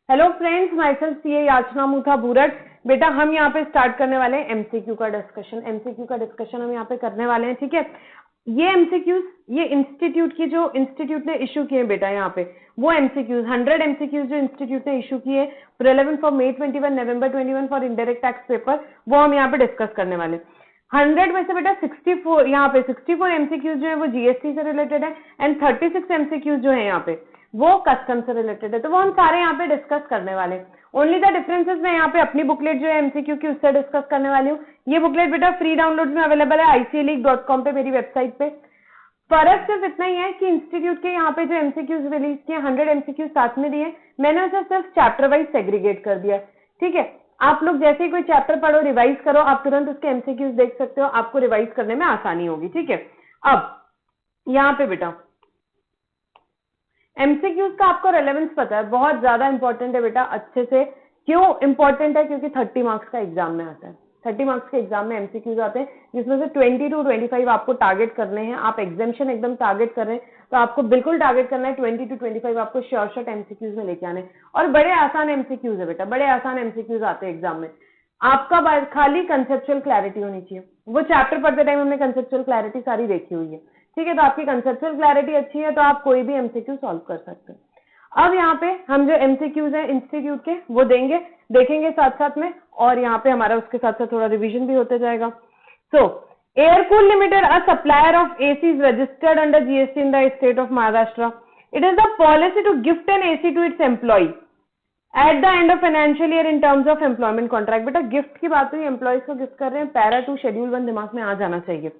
Hello friends, my self CA याचना मुथा बुरट। बेटा हम यहाँ पे स्टार्ट करने वाले हैं एमसीक्यू का डिस्कशन। एमसीक्यू का डिस्कशन हम यहाँ पे करने वाले हैं, ठीक है। ये एमसीक्यूज ये इंस्टीट्यूट की जो इंस्टीट्यूट ने इशू किए बेटा, यहाँ पे वो एमसीक्यूज 100 एमसीक्यूज जो इंस्टीट्यूट ने इशू किए relevant for May 21 November 21 for indirect tax paper, वो हम यहाँ पे डिस्कस करने वाले हैं। 100 में से बेटा 64 यहाँ पे 64 एमसीक्यूज जो है वो जीएसटी से रिलेटेड है एंड 36 एमसीक्यूज जो है यहाँ पे वो कस्टम से रिलेटेड है। तो वो हम सारे यहाँ पे डिस्कस करने वाले हैं। ओनली द डिफरेंसेस मैं यहाँ पे अपनी बुकलेट जो है एमसीक्यू की उससे डिस्कस करने वाली हूँ। ये बुकलेट बेटा फ्री डाउनलोड में अवेलेबल है icleak.com पे, मेरी वेबसाइट पे। फर्क सिर्फ इतना ही है कि इंस्टीट्यूट के यहाँ पे जो एमसीक्यूज रिलीज किए 100 एमसीक्यूज साथ में दिए, मैंने उसे सिर्फ चैप्टर वाइज सेग्रीगेट कर दिया, ठीक है। आप लोग जैसे ही कोई चैप्टर पढ़ो, रिवाइज करो, आप तुरंत उसके एमसीक्यूज देख सकते हो, आपको रिवाइज करने में आसानी होगी, ठीक है। अब यहाँ पे बेटा एमसीक्यूज का आपको रेलेवेंस पता है, बहुत ज्यादा इंपॉर्टेंट है बेटा। अच्छे से क्यों इंपॉर्टेंट है? क्योंकि 30 मार्क्स का एग्जाम में आता है। 30 मार्क्स के एग्जाम में एमसीक्यूज आते हैं, जिसमें से 20 to 25 आपको टारगेट करने हैं। आप एग्जामिशन एकदम टारगेट कर रहे हैं तो आपको बिल्कुल टारगेट करना है 20 to 25 आपको श्योर शॉट एमसीक्यूज में लेके आने। और बड़े आसान एमसीक्यूज है बेटा, बड़े आसान एमसीक्यूज आते हैं एग्जाम में। आपका खाली कंसेप्चुअल क्लैरिटी होनी चाहिए। वो चैप्टर पढ़ते टाइम हमने कंसेप्चुअल क्लैरिटी सारी देखी हुई है, ठीक है। तो आपकी कंसेप्चुअल क्लैरिटी अच्छी है तो आप कोई भी एमसीक्यू सॉल्व कर सकते हैं। अब यहाँ पे हम जो एमसीक्यूज हैं इंस्टीट्यूट के वो देखेंगे साथ साथ में, और यहाँ पे हमारा उसके साथ साथ थोड़ा रिवीजन भी होते जाएगा। So Aircool Limited, a supplier of ACs registered under GST in the state of Maharashtra. It is the policy to gift an AC to its employ at the end of financial year in terms of employment contract. बेटा gift की बात हुई, employees को gift कर रहे हैं, para 2 schedule 1 दिमाग में आ जाना चाहिए।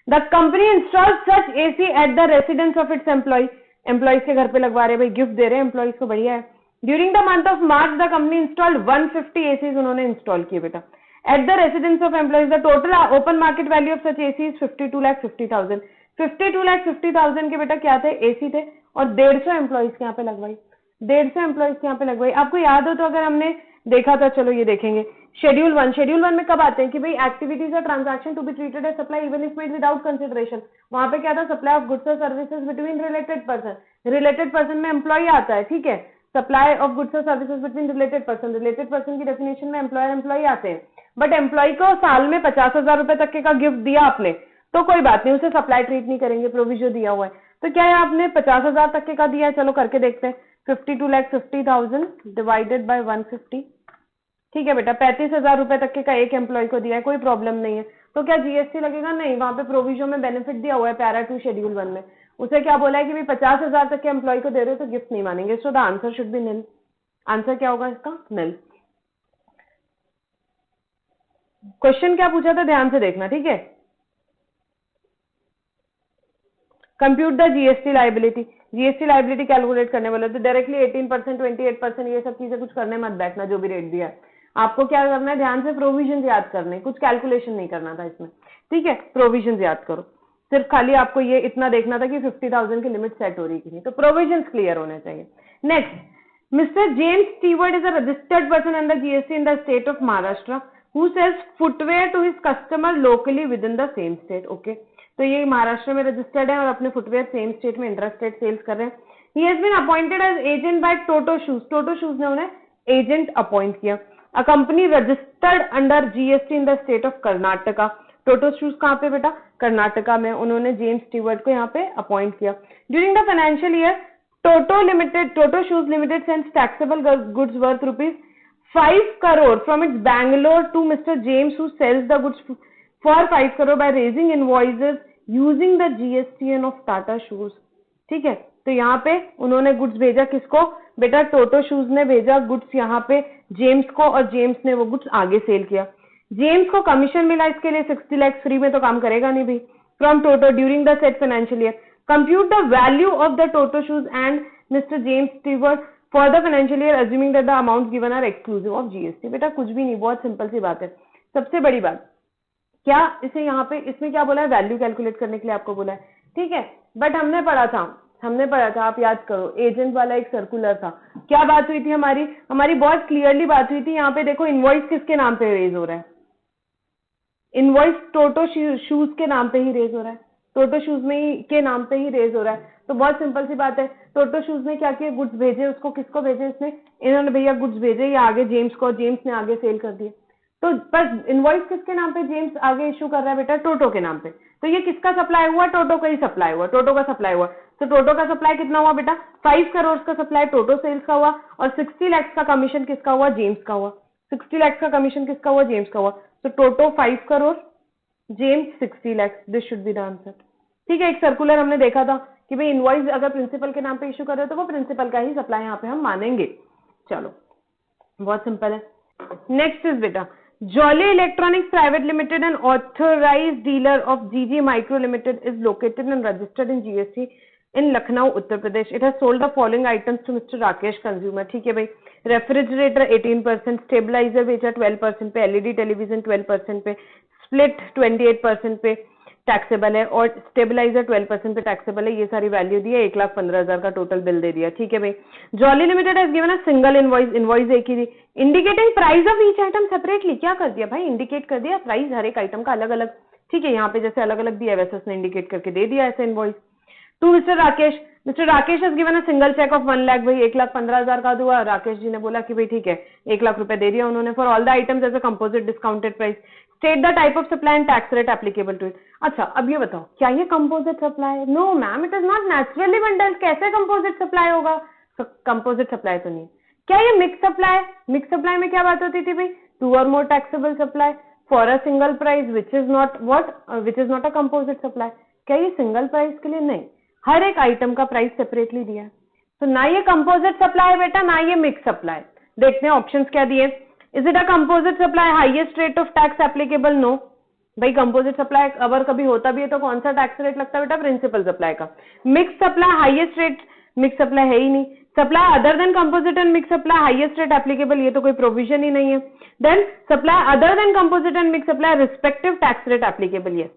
The company installs such AC at the residence of its employee. Employees के घर पे लगवा रहे हैं भाई, गिफ्ट दे रहे हैं एम्प्लॉइज को, बढ़िया है। During the month of March, the company installed 150 ACs उन्होंने इंस्टॉल किए बेटा at the residence of employees. The total open market value of such AC is 52,50,000. 52,50,000 के बेटा क्या थे? AC थे, और 150 एम्प्लॉइज के यहाँ पे लगवाई, 150 एम्प्लॉइज के यहाँ पे लगवाई। आपको याद हो तो अगर हमने देखा था, चलो ये देखेंगे। शेड्यूल 1 में कब आते हैं कि भाई एक्टिविटीज और transaction to be treated as supply even if made without consideration. वहां पे क्या था? सप्लाई ऑफ गुड्स और services between related person. Related person में एम्प्लॉय आता है, ठीक है। सप्लाई ऑफ गुड्स और सर्विसेज बिटवीन रिलेटेड पर्सन की डेफिनेशन में एम्प्लॉयर एम्प्लॉय आते हैं। बट एम्प्लॉय को साल में 50,000 रुपए तक के का गिफ्ट दिया आपने तो कोई बात नहीं, उसे सप्लाई ट्रीट नहीं करेंगे, प्रोविजन दिया हुआ है। तो क्या है, आपने 50,000 तक के का दिया है, चलो करके देखते हैं। 52,50,000 डिवाइडेड बाय 150, ठीक है बेटा। 35,000 रुपए तक के का एक एम्प्लॉय को दिया है, कोई प्रॉब्लम नहीं है। तो क्या जीएसटी लगेगा? नहीं, वहां पे प्रोविजन में बेनिफिट दिया हुआ है पैरा 2 शेड्यूल 1 में। उसे क्या बोला है कि भाई 50,000 तक के एम्प्लॉय को दे रहे हो तो गिफ्ट नहीं मानेंगे। So the answer should be nil. Answer क्या होगा इसका? निल। क्वेश्चन क्या पूछा था, ध्यान से देखना, ठीक है। Compute the GST liability. GST liability calculate करने वाले तो डायरेक्टली 18%, 28% ये सब चीजें कुछ करने मत बैठना। जो भी रेट दिया है आपको क्या करना है, ध्यान से प्रोविजन याद करने, कुछ कैलकुलेशन नहीं करना था इसमें, ठीक है। प्रोविजन याद करो, सिर्फ खाली आपको ये इतना देखना था कि 50,000 की लिमिट सेट हो रही कि नहीं, तो प्रोविजन क्लियर होने चाहिए। Next, mister James Stewart is a registered person under GST in the state of Maharashtra who sells footwear to his customer locally with in the same state. Okay, तो ये महाराष्ट्र में रजिस्टर्ड है और अपने फुटवेयर सेम स्टेट में inter state sales कर रहे हैं। He has been appointed as agent by Toto shoes. Toto shoes ने उन्हें एजेंट अपॉइंट किया। A company registered under GST in the state of Karnataka. Toto shoes कहाँ पे बेटा? कर्नाटका में। उन्होंने जेम्स स्टीवर्ट को यहाँ पे अपॉइंट किया। During the financial year toto shoes limited sends taxable goods worth ₹5 crore from its Bangalore to Mr. James who sells the goods for 5 crore by raising invoices using the GSTN of Tata Shoes, ठीक है। तो यहाँ पे उन्होंने goods भेजा किसको? बेटा टोटो shoes ने भेजा गुड्स यहाँ पे जेम्स को, और जेम्स ने वो गुड्स आगे सेल किया। जेम्स को कमीशन मिला इसके लिए 60 लाख। फ्री में तो काम करेगा नहीं भाई। From Toto during the set financial year compute the value of the Toto shoes and mister James Stewart for the financial year assuming that the amount given are exclusive of GST. बेटा कुछ भी नहीं, बहुत simple सी बात है। सबसे बड़ी बात क्या, इसे यहाँ पे इसमें क्या बोला है? वैल्यू कैलकुलेट करने के लिए आपको बोला है, ठीक है। बट हमने पढ़ा था, आप याद करो, एजेंट वाला एक सर्कुलर था। क्या बात हुई थी हमारी बहुत क्लियरली बात हुई थी। यहाँ पे देखो इनवॉइस किसके नाम पे रेज हो रहा है? इनवॉइस टोटो शूज के नाम पे ही रेज हो रहा है। टोटो शूज में ही के नाम पे ही रेज हो रहा है। तो बहुत सिंपल सी बात है, टोटो शूज ने क्या किया, गुड्स भेजे, उसको किसको भेजे इसने, इन्होंने भैया गुड्स भेजे, ये आगे जेम्स को, जेम्स ने आगे सेल कर दिए। तो बस इनवॉइस किसके नाम पे, जेम्स आगे इशू कर रहा है बेटा टोटो के नाम पे। तो ये किसका सप्लाई हुआ, टोटो का ही सप्लाई हुआ, टोटो का सप्लाई हुआ। तो टोटो का सप्लाई कितना हुआ बेटा, 5 करोड़ का सप्लाई टोटो सेल्स का हुआ, और 60 लाख का कमीशन किसका हुआ, जेम्स का हुआ। 60 लाख का कमीशन किसका हुआ, जेम्स का हुआ। तो टोटो 5 crore, James 60 lakh, this should be the answer. ठीक है, एक सर्कुलर हमने देखा था कि भाई इनवॉइस अगर प्रिंसिपल के नाम पे इशू कर रहे हो तो वो प्रिंसिपल का ही सप्लाई यहाँ पे हम मानेंगे। चलो बहुत सिंपल है। नेक्स्ट इज बेटा, Jolly Electronics Private Limited and authorised dealer of GG Micro Limited is located and registered in GST in Lucknow Uttar Pradesh. It has sold the following items to mister Rakesh consumer. ठीक है भाई, रेफ्रिजरेटर 18%, स्टेबलाइजर बेचा 12% पे, LED television 12% पे, split 28% पे taxable है, और stabiliser 12% पे टैक्सेबल है। ये सारी वैल्यू दी है, 1,15,000 का टोटल बिल दे दिया। ठीक है भाई, Jolly Limited has given a single invoice, invoice एक ही दी, indicating price of each item separately. क्या कर दिया भाई, इंडिकेट कर दिया प्राइस हर एक आइटम का अलग अलग। ठीक है, यहाँ पे जैसे अलग अलग दिया वैसे उसने इंडिकेट करके दे दिया ऐसे invoice. To mister Rakesh, mister Rakesh has given a single cheque of 1 lakh. भाई 1,15,000 का हुआ, राकेश जी ने बोला कि भाई ठीक है 1 लाख रुपए दे दिया उन्होंने। For all the items as a composite discounted price, state the type of supply and tax rate applicable to it. अच्छा अब ये बताओ, क्या ये कंपोजिट सप्लाई है? No ma'am, it is not naturally bundled. कैसे कंपोजिट सप्लाई होगा? Composite supply तो नहीं। क्या ये मिक्स सप्लाई? मिक्स सप्लाई में क्या बात होती थी भाई, 2 और more taxable supply for a single price which is not what, which is not a composite supply. क्या ये सिंगल प्राइस के लिए? नहीं, हर एक आइटम का प्राइस सेपरेटली दिया है। तो ना ये कंपोजिट सप्लाई है बेटा, ना ये मिक्स सप्लाई। देखते हैं ऑप्शंस क्या दिए। Is it a composite supply, highest rate of tax applicable? No भाई, कंपोजिट सप्लाई अगर कभी होता भी है तो कौन सा टैक्स रेट लगता है बेटा, प्रिंसिपल सप्लाई का। Mix supply highest rate, mix supply है ही नहीं। Supply other than composite and mix supply highest rate applicable, ये तो कोई प्रोविजन ही नहीं है। Then supply other than composite and mix supply respective tax rate applicable, ये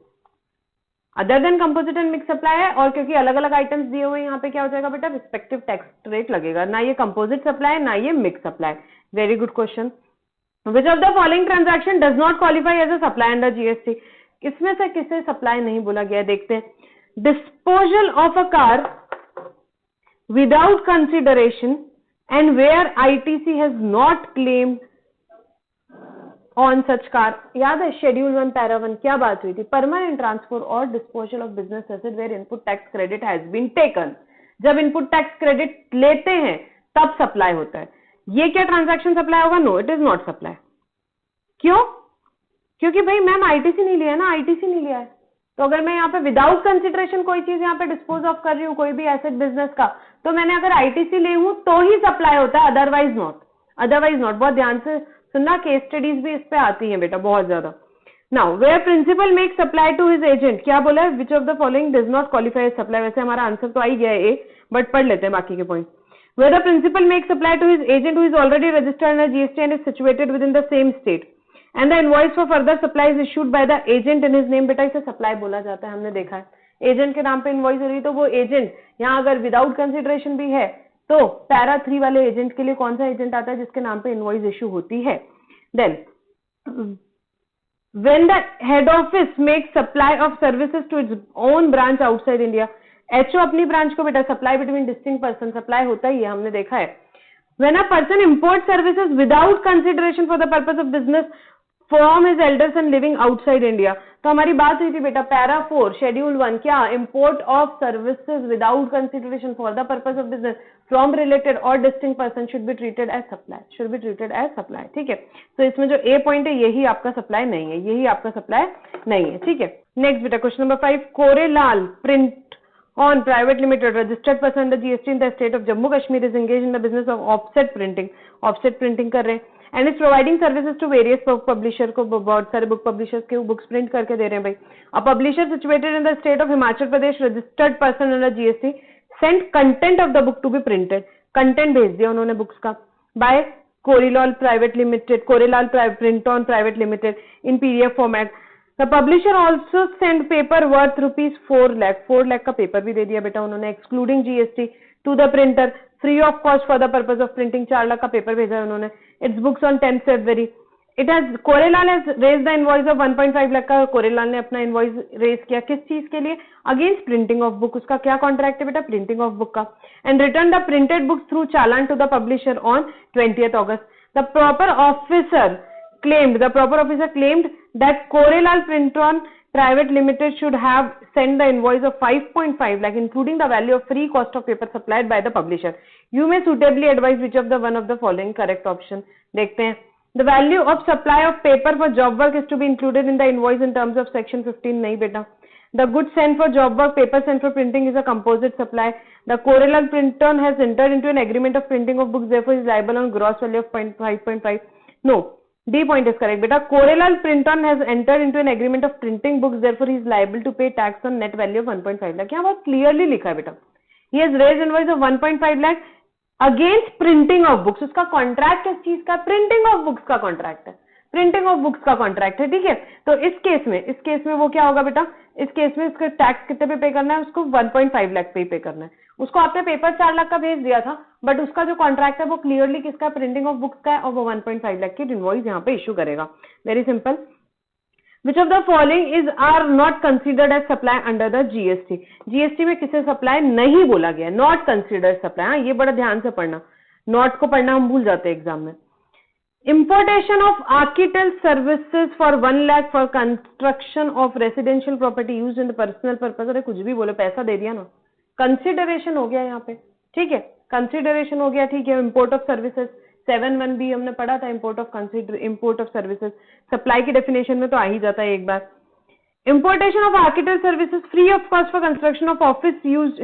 other than composite and mix supply है, और क्योंकि अलग अलग आइटम्स दिए हुए हैं यहाँ पे क्या हो जाएगा बेटा, रिस्पेक्टिव टैक्स रेट लगेगा। ना ये कंपोजिट सप्लाई है, ना ये mix supply. Very good question. Which of the following transaction does not qualify as a supply under GST? इसमें से किसे सप्लाई नहीं बोला गया, देखते हैं। Disposal of a car without consideration and where ITC has not claimed on such car. याद है शेड्यूल 1 पैरा 1 क्या बात हुई थी? परमानेंट ट्रांसफर और disposal of business asset where input tax credit has been taken. जब इनपुट टैक्स क्रेडिट लेते हैं तब सप्लाई होता है। ये क्या ट्रांजैक्शन सप्लाई होगा? No, it is not supply. क्यों? क्योंकि भाई मैम आईटीसी नहीं लिया ना, आईटीसी नहीं लिया है। तो अगर मैं यहाँ पे विदाउट कंसिडरेशन कोई चीज यहाँ पे डिस्पोज ऑफ कर रही हूँ, कोई भी एसेट बिजनेस का, तो मैंने अगर आईटीसी ली हूं तो ही सप्लाई होता है, अदरवाइज नॉट, अदरवाइज नॉट। बहुत ध्यान से सुनना, केस स्टडीज भी इस पे आती हैं बेटा बहुत ज्यादा। Now where principal make supply to his agent, क्या बोला है? Which of the following does not qualify as supply. वैसे हमारा आंसर तो आ ही गया है ए, बट पढ़ लेते हैं बाकी के point. Where the principal make supply to his agent who is already registered under GST and is situated with in the same state and the invoice for further supply is issued by the agent in his name. बेटा इसे supply बोला जाता है, हमने देखा है। Agent के नाम पे इनवॉइस हो रही तो वो एजेंट यहाँ अगर विदाउट कंसिडरेशन भी है तो पैरा 3 वाले एजेंट के लिए कौन सा एजेंट आता है जिसके नाम पे इनवॉइस इशू होती है। Then when the head office makes supply of services to its own branch outside India, HO अपनी ब्रांच को बेटा supply between distinct person supply होता ही है, हमने देखा है। When a person imports services without consideration for the purpose of business from his elders and living outside India, तो हमारी बात हुई थी बेटा पैरा 4 शेड्यूल 1 क्या, import of services without consideration for the purpose of business from related or distinct person should be treated as supply, should be treated as supply। ठीक है, तो इसमें जो ए पॉइंट है यही आपका सप्लाई नहीं है, यही आपका सप्लाई नहीं है। ठीक है, नेक्स्ट बेटा question number 5, Korelal print on private limited registered person under GST in the state of Jammu Kashmir is engaged in the business of offset printing, offset printing कर रहे हैं and is providing services to various publisher को, बहुत सारे book publishers के books print करके दे रहे हैं भाई। A publisher situated in the state of Himachal Pradesh registered person under GST sent content of the book to be printed, content भेज दिया उन्होंने बुक्स का by Korilal Private Limited, Korilal Print on Private Limited in PDF format। The publisher also sent paper worth rupees 4 lakh, 4 lakh का paper भी दे दिया बेटा उन्होंने excluding GST to the printer free of cost for the purpose of printing, 4 lakh का paper भेजा है उन्होंने। Its books on 10th February it has Korelal has raise the invoice of 1.5 lakh का कोरेलाल ने अपना इनवॉइस रेज किया किस चीज के लिए अगेंस्ट प्रिंटिंग ऑफ बुक उसका क्या कॉन्ट्रैक्ट है बेटा प्रिंटिंग ऑफ बुक का and return the printed books through challan to the publisher on 20th August the proper officer claimed that Corelal Printon Private Limited should have sent the invoice of 5.5 lakh including the value of free cost of paper supplied by the publisher. You may suitably advise which of the one of the following correct option. देखते हैं. The value of supply of paper for job work is to be included in the invoice in terms of section 15. नहीं बेटा. The goods sent for job work, paper sent for printing is a composite supply. The Corelal Printon has entered into an agreement of printing of books, therefore is liable on gross value of 5.5. No. D point is correct. Beta, Corelal Printon has entered into an agreement of printing books, therefore he is liable to pay tax on net value of 1.5 lakh. यहाँ बहुत clearly लिखा है बेटा. He has raised invoice of 1.5 lakh against printing of books. उसका contract किस चीज का? Printing of books का contract है. Printing of books का contract है, ठीक है. तो इस केस में वो क्या होगा बेटा? इस केस में उसका टैक्स कितने पे करना है? उसको 1.5 लाख पे करना है. उसको आपने पेपर 4 लाख का भेज दिया था, बट उसका जो कॉन्ट्रैक्ट है वो क्लियरली किसका प्रिंटिंग ऑफ बुक्स का है और वो 1.5 लाख की इनवॉइस यहाँ पे इशू करेगा. Very simple. Which of the following is are not considered as supply under the GST. GST में किसे सप्लाई नहीं बोला गया, नॉट कंसिडर्ड सप्लाई. हाँ, ये बड़ा ध्यान से पढ़ना, नॉट को पढ़ना हम भूल जाते हैं एग्जाम में. Importation of Architel services for 1 lakh for construction of residential property used in the personal purpose. अरे कुछ भी बोले, पैसा दे दिया ना, कंसिडरेशन हो गया यहाँ पे, ठीक है. कंसिडरेशन हो गया, ठीक है. इंपोर्ट ऑफ सर्विसेज 7(1)(b) हमने पढ़ा था. इंपोर्ट ऑफ सर्विसेज सप्लाई की डेफिनेशन में तो आ ही जाता है एक बार. Importation of architectural services free of cost for construction of office used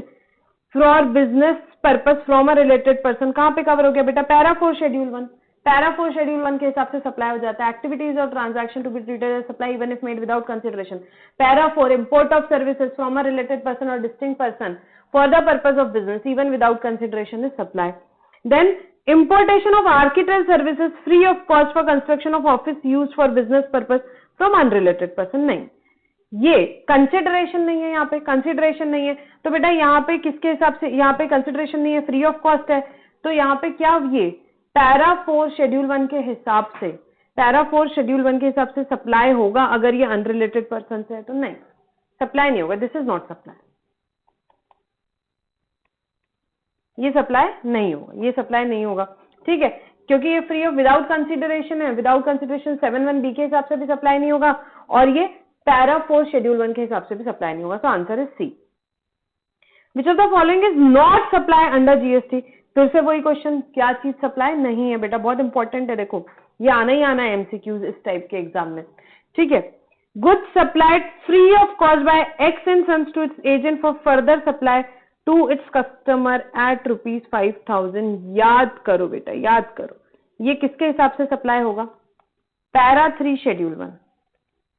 for business purpose from a related person. कहाँ पे कवर हो गया बेटा? Para 4 schedule 1. पैरा 4 शेड्यूल 1 के हिसाब से सप्लाई हो जाता है. एक्टिविटीज और transaction to be treated as supply even if made without consideration. Para 4 import of services from a related person और distinct person for the purpose of business even without consideration is supply. Then importation of architectural services free of cost for construction of office use for business purpose from unrelated person. नहीं, ये consideration नहीं है, यहाँ पे consideration नहीं है. तो बेटा यहाँ पे किसके हिसाब से? यहाँ पे कंसिडरेशन नहीं है, फ्री ऑफ कॉस्ट है. तो यहाँ पे क्या ये पैरा 4 शेड्यूल 1 के हिसाब से, पैरा 4 शेड्यूल 1 के हिसाब से सप्लाई होगा अगर ये अनरिलेटेड पर्सन से है? तो नहीं, सप्लाई नहीं होगा. This is not supply. ये सप्लाई नहीं होगा, ये सप्लाई नहीं होगा, ठीक है. क्योंकि ये फ्री ऑफ विदाउट कंसिडरेशन है. विदाउट कंसिडरेशन 7(1)(b) के हिसाब से भी सप्लाई नहीं होगा और ये पैरा 4 शेड्यूल 1 के हिसाब से भी सप्लाई नहीं होगा. तो answer is C. Which of the following is not supply under GST. फिर से वही क्वेश्चन, क्या चीज सप्लाई नहीं है बेटा? बहुत इंपॉर्टेंट है, देखो ये आना ही आना है एमसीक्यूज इस टाइप के एग्जाम में, ठीक है. Goods supplied free of cost by X and sons to its agent for further supply to its customer at ₹5,000. याद करो बेटा, याद करो, ये किसके हिसाब से सप्लाई होगा? Para 3 schedule 1,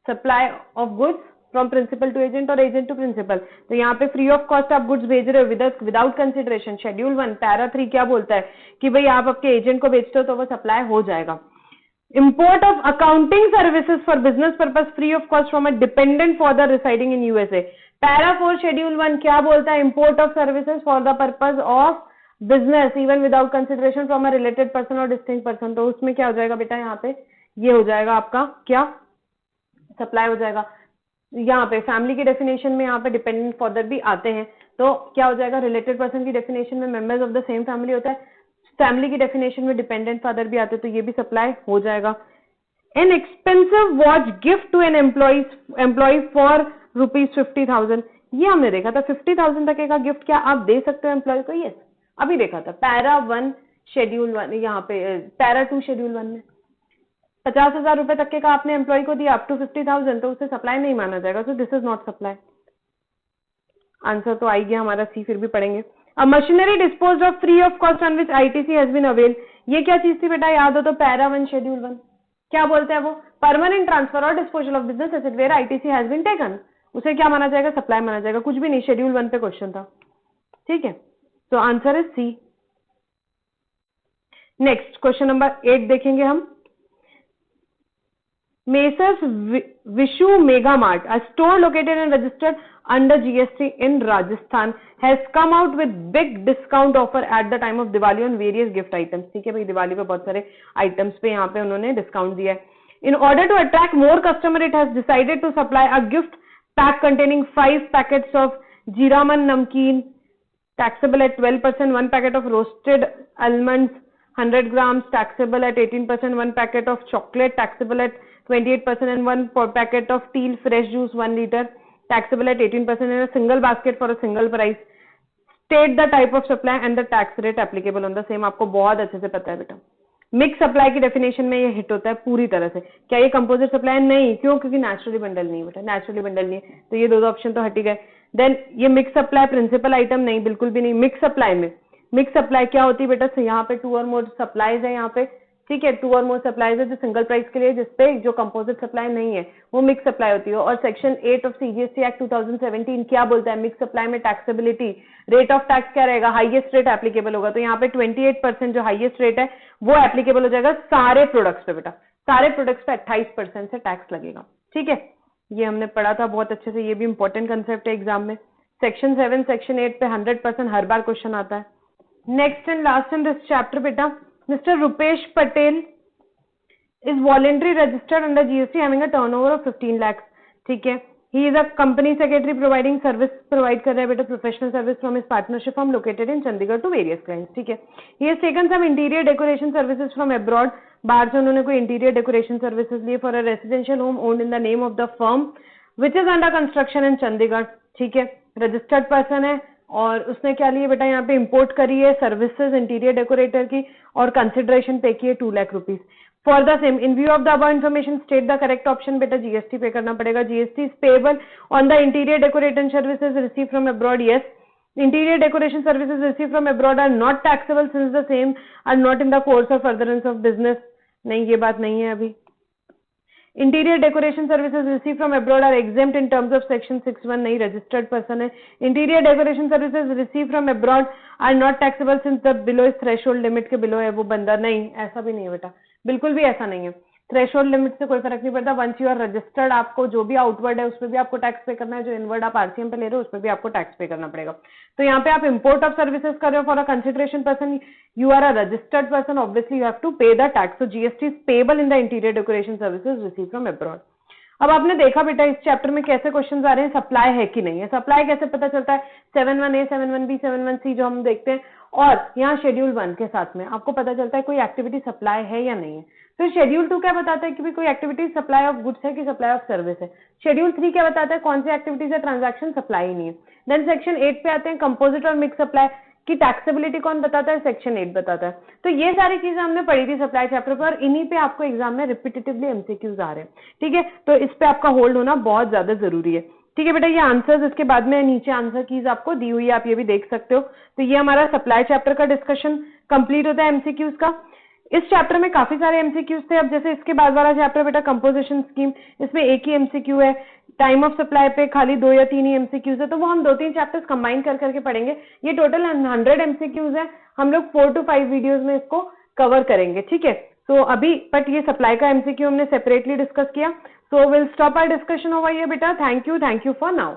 supply of goods from principal to agent और एजेंट टू प्रिंसिपल. तो यहाँ पे फ्री ऑफ कॉस्ट आप गुड्स भेज रहे हो विदाउट कंसिडरेशन. शेड्यूल 1 पैरा 3 क्या बोलता है कि भाई आप आपके एजेंट को बेचते हो तो वो सप्लाई हो जाएगा. Import of accounting services for business purpose free of cost from a dependent father residing in USA. Para 4 schedule 1 क्या बोलता है? Import of services for the purpose of business even without consideration from a related person और distinct person. तो उसमें क्या हो जाएगा बेटा? यहाँ पे ये हो जाएगा आपका क्या? सप्लाई हो जाएगा. यहाँ पे फैमिली की डेफिनेशन में यहाँ पे डिपेंडेंट फादर भी आते हैं, तो क्या हो जाएगा? रिलेटेड पर्सन की डेफिनेशन में members of the same family होता है. फैमिली की डेफिनेशन में डिपेंडेंट फादर भी आते हैं, तो ये भी सप्लाई हो जाएगा. An expensive watch gift to an employ for ₹50,000. ये हमने देखा था 50,000 तक का गिफ्ट क्या आप दे सकते हो एम्प्लॉय को? यस, अभी देखा था पैरा 1 शेड्यूल 1, यहाँ पे पैरा 2 शेड्यूल 1 में 50,000 रुपए तक के का आपने एम्प्लॉय को दिया अप टू 50,000, तो उसे सप्लाई नहीं माना जाएगा. So this is not supply. Answer तो आई गया हमारा सी, फिर भी पढ़ेंगे. A machinery disposed of free of cost on which ITC has been avail. ये क्या चीज थी बेटा? याद हो तो पैरा 1 शेड्यूल 1 क्या बोलते हैं वो? परमानेंट ट्रांसफर और disposal of business asset where ITC has been taken. उसे क्या माना जाएगा? सप्लाई माना जाएगा. कुछ भी नहीं, शेड्यूल 1 पे क्वेश्चन था, ठीक है. तो answer is C. Next question number 8 देखेंगे हम. Mesers Vishu Mega Mart, a store located and registered under GST in Rajasthan, has come out with big discount offer at the time of Diwali on various gift items. ठीक है भाई, दिवाली पे बहुत सारे items पे यहाँ पे उन्होंने डिस्काउंट दिया है. In order to attract more customer, it has decided to supply a gift pack containing 5 packets of Jeeraman Namkeen, taxable at 12%, 1 packet of roasted almonds, 100 grams, taxable at 18%, 1 packet of chocolate, taxable at 28%, and 1 packet of Teal fresh juice, 1 liter, taxable at 18% in a single basket for a single price. State the type of supply and the tax rate applicable on the same. आपको बहुत अच्छे से पता है बेटा. Mix supply की definition में ये हिट होता है पूरी तरह से. क्या ये कंपोजिट सप्लाई है? नहीं. क्यों? क्योंकि नेचुरली बंडल नहीं है बेटा. नेचुरली बंडल नहीं है तो ये दो ऑप्शन तो हट ही गए. देन ये मिक्स सप्लाई प्रिंसिपल आइटम नहीं, बिल्कुल भी नहीं. मिक्स सप्लाई में मिक्स सप्लाई क्या होती है बेटा? तो यहाँ पे 2 और मोर सप्लाईज है यहाँ पे, ठीक है. 2 और मोर सप्लाईज है जो सिंगल प्राइस के लिए, जिसपे जो कंपोजिट सप्लाई नहीं है वो मिक्स सप्लाई होती है. और सेक्शन 8 ऑफ सीजीएसटी एक्ट 2017 क्या बोलता है? मिक्स सप्लाई में टैक्सेबिलिटी रेट ऑफ टैक्स क्या रहेगा? हाईएस्ट रेट एप्लीकेबल होगा. तो यहाँ पे 28% जो हाईएस्ट रेट है वो एप्लीकेबल हो जाएगा सारे प्रोडक्ट्स पे बेटा. सारे प्रोडक्ट्स पे 28% से टैक्स लगेगा. ठीक है, ये हमने पढ़ा था बहुत अच्छे से. ये भी इंपॉर्टेंट कंसेप्ट है एग्जाम में. सेक्शन 7 सेक्शन 8 पे 100% हर बार क्वेश्चन आता है. Next and last in this chapter बेटा, mister Rupesh Patel is voluntary registered under GST having a turnover of 15 lakhs. ठीक है, he is a company secretary providing service, provide कर रहा है बेटा professional service from his partnership firm located in Chandigarh to various clients. ठीक है, he has taken some interior decoration services from abroad. बाहर से उन्होंने कोई interior decoration services लिए for a residential home owned in the name of the firm which is under construction in Chandigarh. ठीक है, registered person है और उसने क्या लिए बेटा? यहाँ पे इंपोर्ट करी है सर्विसेज इंटीरियर डेकोरेटर की और कंसिडरेशन पे की है 2 lakh rupees. For the same in view of the above information state the correct option. बेटा जीएसटी पे करना पड़ेगा. GST is payable on the interior decoration services receive from abroad. Yes, interior decoration services receive from abroad are not taxable since the same are not in the course of furtherance of business. नहीं, ये बात नहीं है अभी. Interior decoration services receive from abroad are exempt in terms of section 6(1). नहीं, registered person है. Interior decoration services receive from abroad are not taxable since the below is threshold limit के below है वो बंदा. नहीं, ऐसा भी नहीं है बेटा, बिल्कुल भी ऐसा नहीं है. थ्रेशोल्ड लिमिट से कोई फर्क नहीं पड़ता. वंस यू आर रजिस्टर्ड, आपको जो भी आउटवर्ड है उस पर भी आपको टैक्स पे करना है. जो इनवर्ड आप आरसीएम पे ले रहे हो उस पर भी आपको टैक्स पे करना पड़ेगा. तो यहाँ पे आप इंपोर्ट ऑफ सर्विसेज कर रहे हो for a consideration person, you are a registered person, obviously you have to pay the tax. So GST is payable in the interior decoration services receive from abroad. अब आपने देखा बेटा इस chapter में कैसे क्वेश्चंस आ रहे हैं, सप्लाई है कि नहीं है. सप्लाई कैसे पता चलता है? 7(1)A 7(1)B 7(1)C जो हम देखते हैं, और यहाँ शेड्यूल 1 के साथ में आपको पता चलता है कोई एक्टिविटी सप्लाई है या नहीं है. फिर शेड्यूल 2 क्या बताता है कि भी कोई एक्टिविटी सप्लाई ऑफ गुड्स है कि सप्लाई ऑफ सर्विस है. शेड्यूल 3 क्या बताता है? कौन सी एक्टिविटीज है, ट्रांजैक्शन सप्लाई नहीं है. देन सेक्शन 8 पे आते हैं कंपोजिट और मिक्स सप्लाई की टैक्सेबिलिटी कौन बताता है? सेक्शन 8 बताता है. तो ये सारी चीजें हमने पढ़ी थी सप्लाई चैप्टर पर, और इन्हीं पे आपको एग्जाम में रिपीटेटिवली एमसीक्यूज आ रहे हैं. ठीक है, तो इस पे आपका होल्ड होना बहुत ज्यादा जरूरी है. ठीक है बेटा, ये आंसर्स इसके बाद में नीचे आंसर कीज आपको दी हुई है, आप ये भी देख सकते हो. तो ये हमारा सप्लाई चैप्टर का डिस्कशन कंप्लीट होता है एमसीक्यूज का. इस चैप्टर में काफी सारे एमसीक्यूज थे. अब जैसे इसके बाद वाला चैप्टर बेटा कंपोजिशन स्कीम, इसमें एक ही एमसीक्यू है. टाइम ऑफ सप्लाई पे खाली 2 या 3 ही एमसीक्यूज है, तो वो हम 2-3 चैप्टर्स कंबाइन कर करके पढ़ेंगे. ये टोटल 100 एमसीक्यूज है. हम लोग 4 to 5 वीडियोज में इसको कवर करेंगे. ठीक है, तो अभी बट ये सप्लाई का एमसीक्यू हमने सेपरेटली डिस्कस किया. So will stop our discussion over here बेटा. Thank you for now.